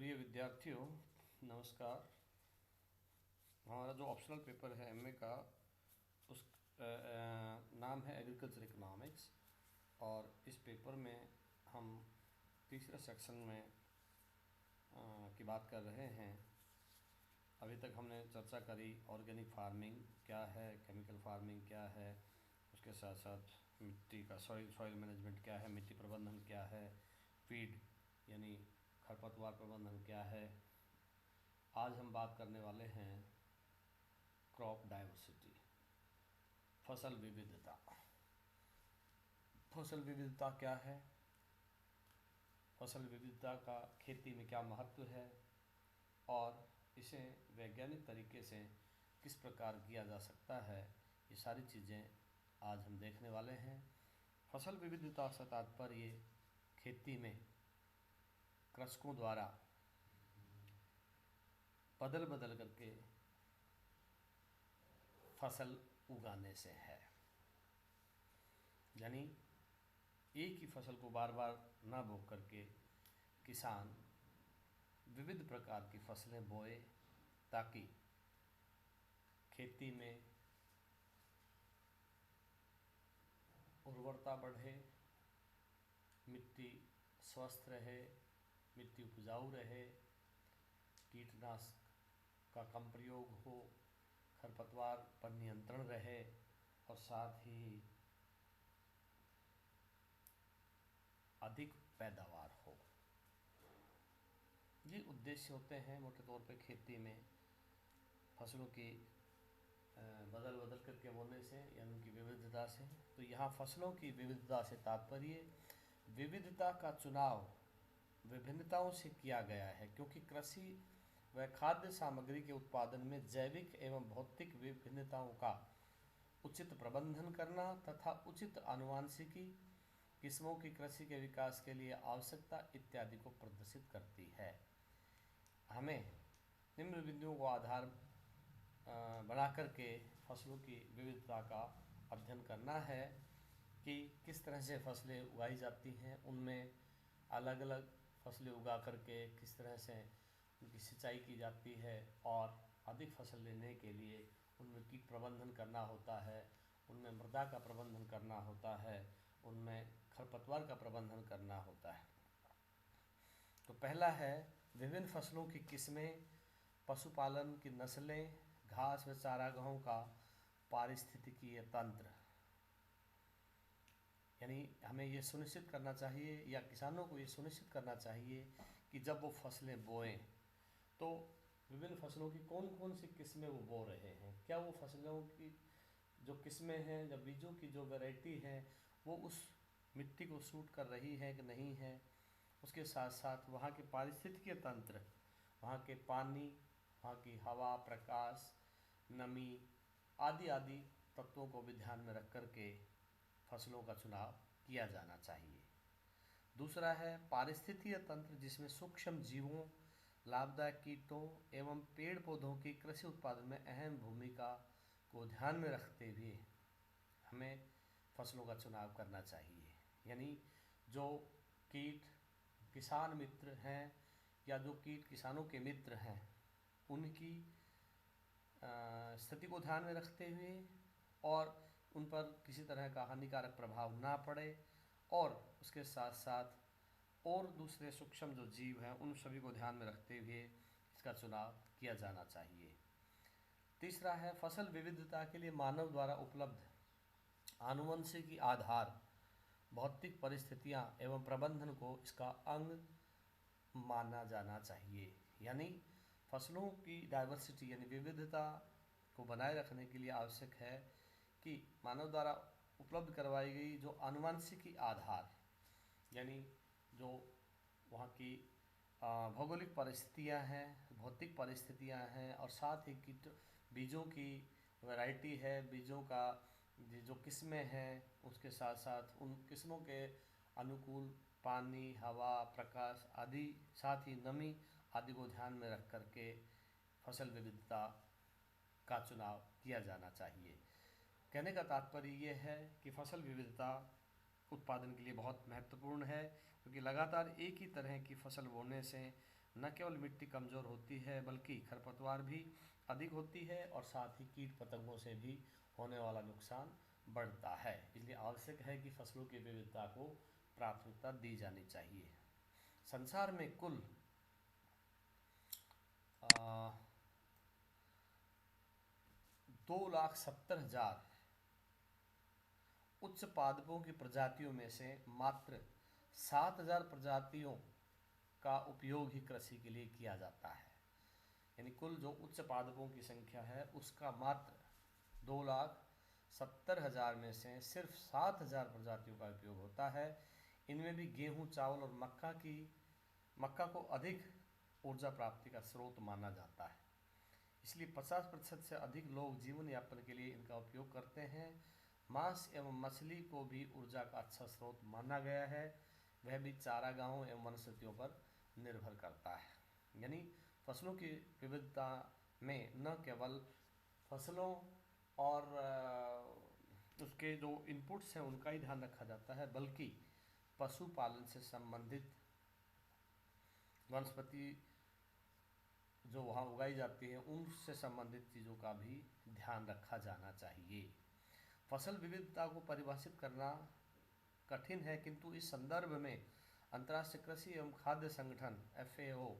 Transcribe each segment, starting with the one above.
प्रिय विद्यार्थियों, नमस्कार। हमारा जो ऑप्शनल पेपर है एमए का, उस नाम है एग्रीकल्चर इकोनॉमिक्स, और इस पेपर में हम तीसरे सेक्शन में की बात कर रहे हैं। अभी तक हमने चर्चा करी ऑर्गेनिक फार्मिंग क्या है, केमिकल फार्मिंग क्या है, उसके साथ साथ मिट्टी का सॉइल मैनेजमेंट क्या है, मिट्टी प्रबंधन क्या है, फीड यानी खरपतवार प्रबंधन क्या है। आज हम बात करने वाले हैं क्रॉप डाइवर्सिटी, फसल विविधता। फसल विविधता क्या है, फसल विविधता का खेती में क्या महत्व है और इसे वैज्ञानिक तरीके से किस प्रकार किया जा सकता है, ये सारी चीज़ें आज हम देखने वाले हैं। फसल विविधता से तात्पर्य खेती में कृषकों द्वारा बदल बदल करके फसल उगाने से है। यानी एक ही फसल को बार बार ना बो करके किसान विविध प्रकार की फसलें बोए, ताकि खेती में उर्वरता बढ़े, मिट्टी स्वस्थ रहे, मिट्टी उपजाऊ रहे, कीटनाशक का कम प्रयोग हो, खरपतवार पर नियंत्रण रहे और साथ ही अधिक पैदावार हो। ये उद्देश्य होते हैं मोटे तौर पे खेती में फसलों की बदल बदल करके बोने से या उनकी विविधता से। तो यहाँ फसलों की विविधता से तात्पर्य विविधता का चुनाव विभिन्नताओं से किया गया है, क्योंकि कृषि व खाद्य सामग्री के उत्पादन में जैविक एवं भौतिक विभिन्नताओं का उचित प्रबंधन करना तथा उचित आनुवंशिकी, किस्मों की कृषि के विकास के लिए आवश्यकता इत्यादि को प्रदर्शित करती है। हमें निम्न बिंदुओं को आधार बना करके फसलों की विविधता का अध्ययन करना है कि किस तरह से फसलें उगाई जाती हैं, उनमें अलग अलग फसलें उगा करके किस तरह से उनकी सिंचाई की जाती है और अधिक फसल लेने के लिए उनमें कीट प्रबंधन करना होता है, उनमें मृदा का प्रबंधन करना होता है, उनमें खरपतवार का प्रबंधन करना होता है। तो पहला है विभिन्न फसलों की किस्में, पशुपालन की नस्लें, घास व चारागाहों का पारिस्थितिकीय तंत्र। यानी हमें ये सुनिश्चित करना चाहिए या किसानों को ये सुनिश्चित करना चाहिए कि जब वो फसलें बोएं तो विभिन्न फसलों की कौन कौन सी किस्में वो बो रहे हैं, क्या वो फसलों की जो किस्में हैं, जब बीजों की जो वैरायटी है वो उस मिट्टी को सूट कर रही है कि नहीं है। उसके साथ साथ वहाँ के पारिस्थितिकीय तंत्र, वहाँ के पानी, वहाँ की हवा, प्रकाश, नमी आदि आदि तत्वों को भी ध्यान में रख कर के फसलों का चुनाव किया जाना चाहिए। दूसरा है पारिस्थितिकीय तंत्र, जिसमें सूक्ष्म जीवों, लाभदायक कीटों एवं पेड़ पौधों की कृषि उत्पादन में अहम भूमिका को ध्यान में रखते हुए हमें फसलों का चुनाव करना चाहिए। यानी जो कीट किसान मित्र हैं या जो कीट किसानों के मित्र हैं, उनकी स्थिति को ध्यान में रखते हुए और उन पर किसी तरह का हानिकारक प्रभाव ना पड़े, और उसके साथ साथ और दूसरे सूक्ष्म जो जीव हैं उन सभी को ध्यान में रखते हुए इसका चुनाव किया जाना चाहिए। तीसरा है फसल विविधता के लिए मानव द्वारा उपलब्ध आनुवंशिकी आधार, भौतिक परिस्थितियां एवं प्रबंधन को इसका अंग माना जाना चाहिए। यानी फसलों की डाइवर्सिटी यानी विविधता को बनाए रखने के लिए आवश्यक है कि मानव द्वारा उपलब्ध करवाई गई जो आनुवंशिकी आधार, यानी जो वहाँ की भौगोलिक परिस्थितियाँ हैं, भौतिक परिस्थितियाँ हैं, और साथ ही कीट बीजों की वैरायटी है, बीजों का जो किस्में हैं, उसके साथ साथ उन किस्मों के अनुकूल पानी, हवा, प्रकाश आदि, साथ ही नमी आदि को ध्यान में रख करके फसल विविधता का चुनाव किया जाना चाहिए। कहने का तात्पर्य ये है कि फसल विविधता उत्पादन के लिए बहुत महत्वपूर्ण है, क्योंकि लगातार एक ही तरह की फसल बोने से न केवल मिट्टी कमज़ोर होती है बल्कि खरपतवार भी अधिक होती है और साथ ही कीट पतंगों से भी होने वाला नुकसान बढ़ता है। इसलिए आवश्यक है कि फसलों की विविधता को प्राथमिकता दी जानी चाहिए। संसार में कुल 2,70,000 उच्च पादपों की प्रजातियों में से मात्र 7,000 प्रजातियों का उपयोग ही कृषि के लिए किया जाता है। यानी कुल जो उच्च पादपों की संख्या है उसका मात्र 2,70,000 में से सिर्फ 7,000 प्रजातियों का उपयोग होता है। इनमें भी गेहूं, चावल और मक्का को अधिक ऊर्जा प्राप्ति का स्रोत माना जाता है। इसलिए 50% से अधिक लोग जीवन यापन के लिए इनका उपयोग करते हैं। मांस एवं मछली को भी ऊर्जा का अच्छा स्रोत माना गया है। वह भी चारागाहों एवं वनस्पतियों पर निर्भर करता है। यानी फसलों की विविधता में न केवल फसलों और उसके जो इनपुट्स हैं उनका ही ध्यान रखा जाता है, बल्कि पशुपालन से संबंधित वनस्पति जो वहाँ उगाई जाती है उनसे संबंधित चीज़ों का भी ध्यान रखा जाना चाहिए। फसल विविधता को परिभाषित करना कठिन है, किंतु इस संदर्भ में अंतर्राष्ट्रीय कृषि एवं खाद्य संगठन FAO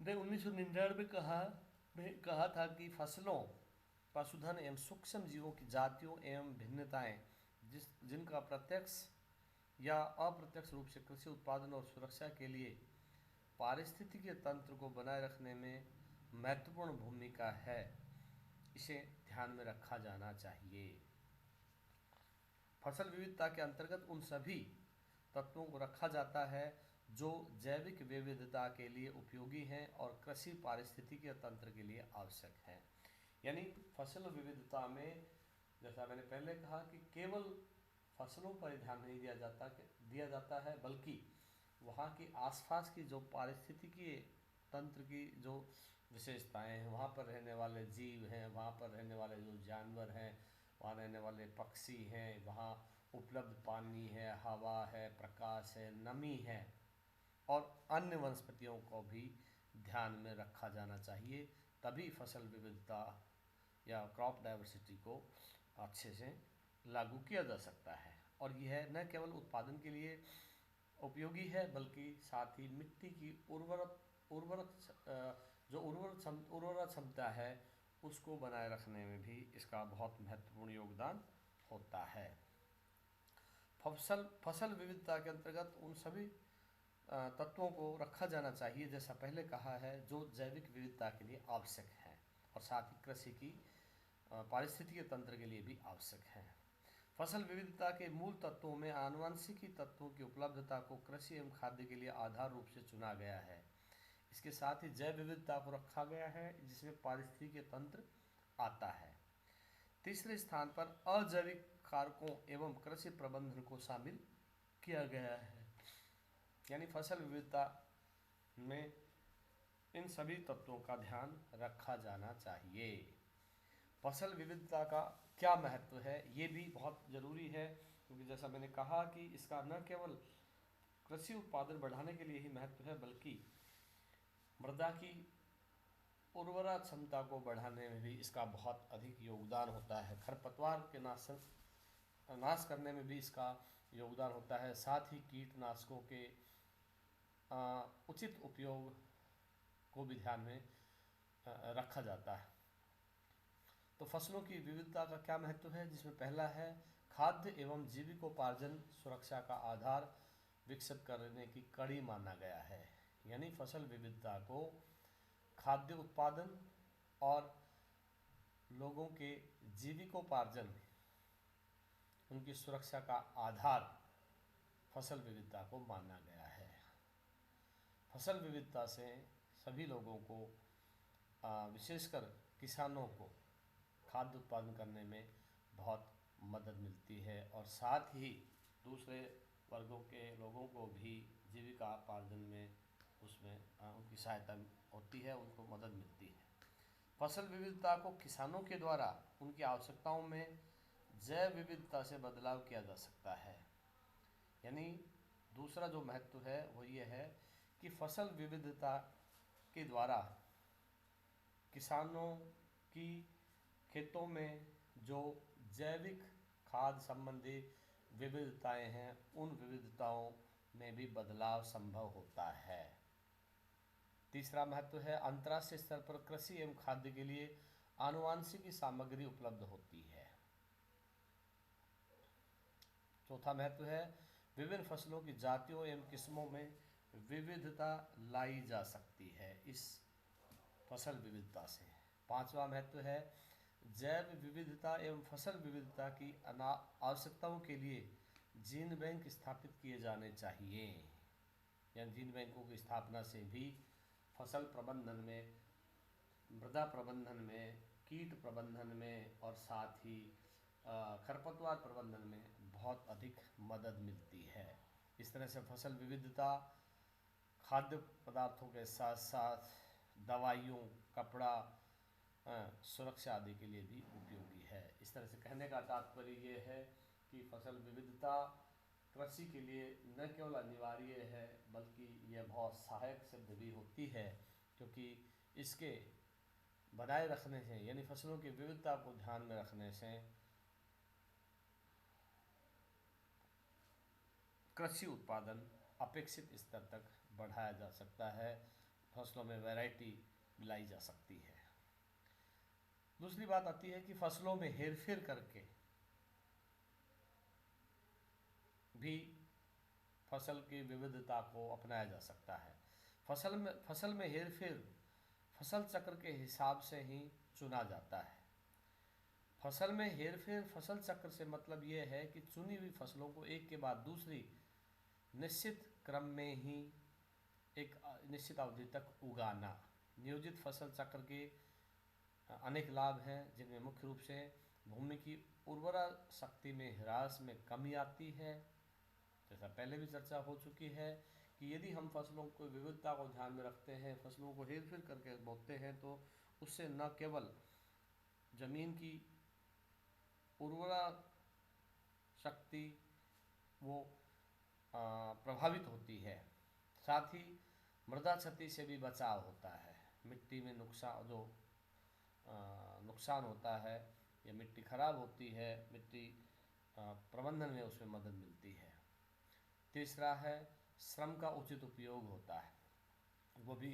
ने 1999 में कहा था कि फसलों, पशुधन एवं सूक्ष्म जीवों की जातियों एवं भिन्नताएं जिनका प्रत्यक्ष या अप्रत्यक्ष रूप से कृषि उत्पादन और सुरक्षा के लिए पारिस्थितिकीय तंत्र को बनाए रखने में महत्वपूर्ण भूमिका है, इसे ध्यान में रखा जाना चाहिए। फसल विविधता के अंतर्गत उन सभी तत्वों को रखा जाता है जो जैविक विविधता के लिए उपयोगी हैं और कृषि पारिस्थितिकीय तंत्र के लिए आवश्यक हैं। यानी फसल विविधता में जैसा मैंने पहले कहा कि केवल फसलों पर ध्यान नहीं दिया जाता है, बल्कि वहाँ की आसपास की जो पारिस्थितिकीय तंत्र की जो विशेषताएं हैं, वहाँ पर रहने वाले जीव हैं, वहाँ पर रहने वाले जो जानवर हैं, वहाँ रहने वाले पक्षी हैं, वहाँ उपलब्ध पानी है, हवा है, प्रकाश है, नमी है और अन्य वनस्पतियों को भी ध्यान में रखा जाना चाहिए। तभी फसल विविधता या क्रॉप डाइवर्सिटी को अच्छे से लागू किया जा सकता है। और यह न केवल उत्पादन के लिए उपयोगी है बल्कि साथ ही मिट्टी की उर्वरक क्षमता है उसको बनाए रखने में भी इसका बहुत महत्वपूर्ण योगदान होता है। फसल विविधता के अंतर्गत उन सभी तत्वों को रखा जाना चाहिए, जैसा पहले कहा है, जो जैविक विविधता के लिए आवश्यक हैं और साथ ही कृषि की पारिस्थितिकीय तंत्र के लिए भी आवश्यक हैं। फसल विविधता के मूल तत्वों में आनुवंशिकी तत्वों की उपलब्धता को कृषि एवं खाद्य के लिए आधार रूप से चुना गया है। इसके साथ ही जैव विविधता को रखा गया है जिसमें पारिस्थितिकीय तंत्र आता है। तीसरे स्थान पर अजैविक कारकों एवं कृषि प्रबंधन को शामिल किया गया है। यानी फसल विविधता में इन सभी तत्वों का ध्यान रखा जाना चाहिए। फसल विविधता का क्या महत्व है ये भी बहुत ज़रूरी है, क्योंकि जैसा मैंने कहा कि इसका न केवल कृषि उत्पादन बढ़ाने के लिए ही महत्व है बल्कि मृदा की उर्वरा क्षमता को बढ़ाने में भी इसका बहुत अधिक योगदान होता है। खरपतवार के नाश करने में भी इसका योगदान होता है। साथ ही कीटनाशकों के उचित उपयोग को भी ध्यान में रखा जाता है। तो फसलों की विविधता का क्या महत्व है, जिसमें पहला है खाद्य एवं जीविकोपार्जन सुरक्षा का आधार विकसित करने की कड़ी माना गया है। यानी फसल विविधता को खाद्य उत्पादन और लोगों के जीविकोपार्जन उनकी सुरक्षा का आधार फसल विविधता को माना गया है। फसल विविधता से सभी लोगों को विशेषकर किसानों को खाद्य उत्पादन करने में बहुत मदद मिलती है और साथ ही दूसरे वर्गों के लोगों को भी जीविकोपार्जन में उसमें उनकी सहायता होती है, उनको मदद मिलती है। फसल विविधता को किसानों के द्वारा उनकी आवश्यकताओं में जैव विविधता से बदलाव किया जा सकता है। यानी दूसरा जो महत्व है वो ये है कि फसल विविधता के द्वारा किसानों की खेतों में जो जैविक खाद संबंधी विविधताएं हैं, उन विविधताओं में भी बदलाव संभव होता है। तीसरा महत्व है अंतर्राष्ट्रीय स्तर पर कृषि एवं खाद्य के लिए आनुवांशिक सामग्री उपलब्ध होती है। चौथा महत्व है विभिन्न फसलों की जातियों एवं किस्मों में विविधता लाई जा सकती है इस फसल विविधता से। पांचवा महत्व है जैव विविधता एवं फसल विविधता की आवश्यकताओं के लिए जीन बैंक स्थापित किए जाने चाहिए। या जीन बैंकों की स्थापना से भी फसल प्रबंधन में, मृदा प्रबंधन में, कीट प्रबंधन में और साथ ही खरपतवार प्रबंधन में बहुत अधिक मदद मिलती है। इस तरह से फसल विविधता खाद्य पदार्थों के साथ साथ दवाइयों, कपड़ा, सुरक्षा आदि के लिए भी उपयोगी है। इस तरह से कहने का तात्पर्य ये है कि फसल विविधता कृषि के लिए न केवल अनिवार्य है बल्कि यह बहुत सहायक सिद्ध भी होती है, क्योंकि इसके बनाए रखने से, यानी फसलों की विविधता को ध्यान में रखने से कृषि उत्पादन अपेक्षित स्तर तक बढ़ाया जा सकता है, फसलों में वैरायटी लाई जा सकती है। दूसरी बात आती है कि फसलों में हेरफेर करके भी फसल की विविधता को अपनाया जा सकता है। फसल में हेरफेर फसल चक्र के हिसाब से ही चुना जाता है। फसल में हेरफेर फसल चक्र से मतलब यह है कि चुनी हुई फसलों को एक के बाद दूसरी निश्चित क्रम में ही एक निश्चित अवधि तक उगाना। नियोजित फसल चक्र के अनेक लाभ हैं, जिनमें मुख्य रूप से भूमि की उर्वरा शक्ति में ह्रास में कमी आती है। जैसा पहले भी चर्चा हो चुकी है कि यदि हम फसलों को विविधता को ध्यान में रखते हैं, फसलों को हेरफेर करके बोते हैं, तो उससे न केवल जमीन की उर्वरा शक्ति वो प्रभावित होती है, साथ ही मृदा क्षति से भी बचाव होता है। मिट्टी में नुकसान होता है या मिट्टी खराब होती है, मिट्टी प्रबंधन में उसमें मदद मिलती है। तीसरा है श्रम का उचित उपयोग होता है, वो भी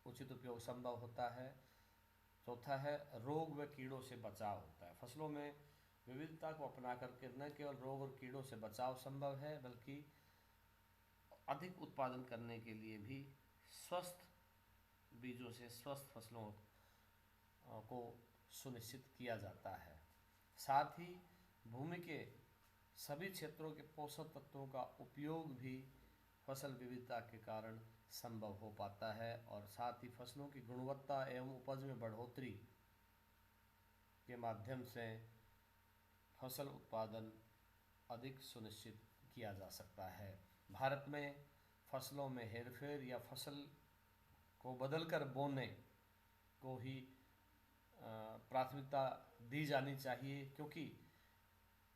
उचित उपयोग संभव होता है। चौथा है रोग व कीड़ों से बचाव होता है। फसलों में विविधता को अपना करके न केवल रोग और कीड़ों से बचाव संभव है बल्कि अधिक उत्पादन करने के लिए भी स्वस्थ बीजों से स्वस्थ फसलों को सुनिश्चित किया जाता है। साथ ही भूमि के सभी क्षेत्रों के पोषक तत्वों का उपयोग भी फसल विविधता के कारण संभव हो पाता है और साथ ही फसलों की गुणवत्ता एवं उपज में बढ़ोतरी के माध्यम से फसल उत्पादन अधिक सुनिश्चित किया जा सकता है। भारत में फसलों में हेरफेर या फसल को बदलकर बोने को ही प्राथमिकता दी जानी चाहिए, क्योंकि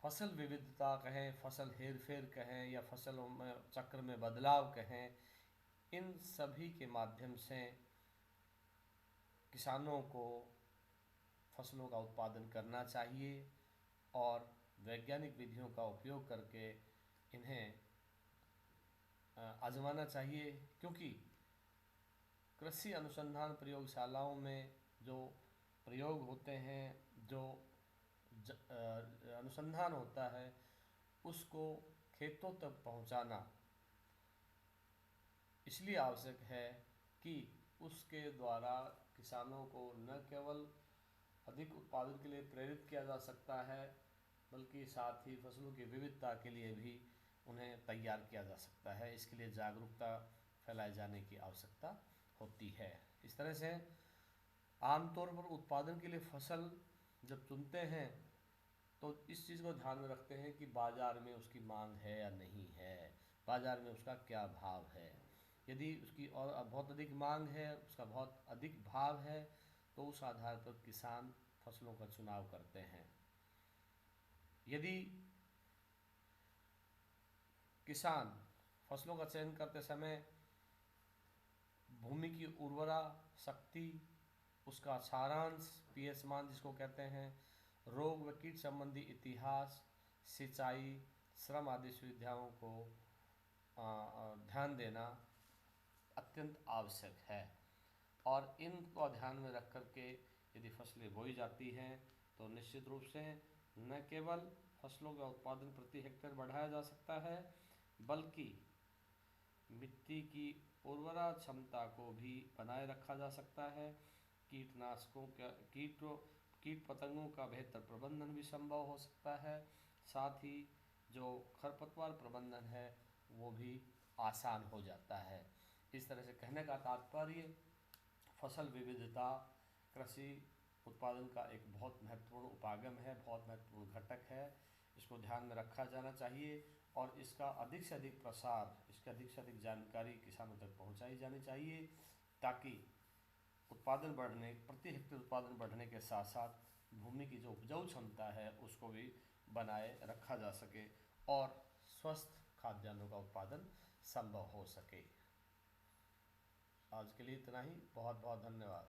फसल विविधता कहें, फसल हेरफेर कहें या फसलों में चक्र में बदलाव कहें, इन सभी के माध्यम से किसानों को फसलों का उत्पादन करना चाहिए और वैज्ञानिक विधियों का उपयोग करके इन्हें आजमाना चाहिए, क्योंकि कृषि अनुसंधान प्रयोगशालाओं में जो प्रयोग होते हैं, जो अनुसंधान होता है, उसको खेतों तक पहुंचाना इसलिए आवश्यक है कि उसके द्वारा किसानों को न केवल अधिक उत्पादन के लिए प्रेरित किया जा सकता है बल्कि साथ ही फसलों की विविधता के लिए भी उन्हें तैयार किया जा सकता है। इसके लिए जागरूकता फैलाए जाने की आवश्यकता होती है। इस तरह से आमतौर पर उत्पादन के लिए फसल जब चुनते हैं तो इस चीज़ को ध्यान में रखते हैं कि बाज़ार में उसकी मांग है या नहीं है, बाज़ार में उसका क्या भाव है। यदि उसकी और बहुत अधिक मांग है, उसका बहुत अधिक भाव है, तो उस आधार पर किसान फसलों का चुनाव करते हैं। यदि किसान फसलों का चयन करते समय भूमि की उर्वरा शक्ति, उसका सारांश, पीएच मान जिसको कहते हैं, रोग व कीट संबंधी इतिहास, सिंचाई, श्रम आदि सुविधाओं को ध्यान देना अत्यंत आवश्यक है। और इनको ध्यान में रख कर के यदि फसलें बोई जाती हैं तो निश्चित रूप से न केवल फसलों का उत्पादन प्रति हेक्टेयर बढ़ाया जा सकता है, बल्कि मिट्टी की उर्वरा क्षमता को भी बनाए रखा जा सकता है। कीटनाशकों का कीट पतंगों का बेहतर प्रबंधन भी संभव हो सकता है। साथ ही जो खरपतवार प्रबंधन है वो भी आसान हो जाता है। इस तरह से कहने का तात्पर्य फसल विविधता कृषि उत्पादन का एक बहुत महत्वपूर्ण उपागम है, बहुत महत्वपूर्ण घटक है। इसको ध्यान में रखा जाना चाहिए और इसका अधिक से अधिक प्रसार, इसकी अधिक से अधिक जानकारी किसानों तक पहुंचाई जानी चाहिए, ताकि उत्पादन बढ़ने, प्रति हेक्टेयर उत्पादन बढ़ने के साथ साथ भूमि की जो उपजाऊ क्षमता है उसको भी बनाए रखा जा सके और स्वस्थ खाद्यान्नों का उत्पादन संभव हो सके। आज के लिए इतना ही। बहुत बहुत धन्यवाद।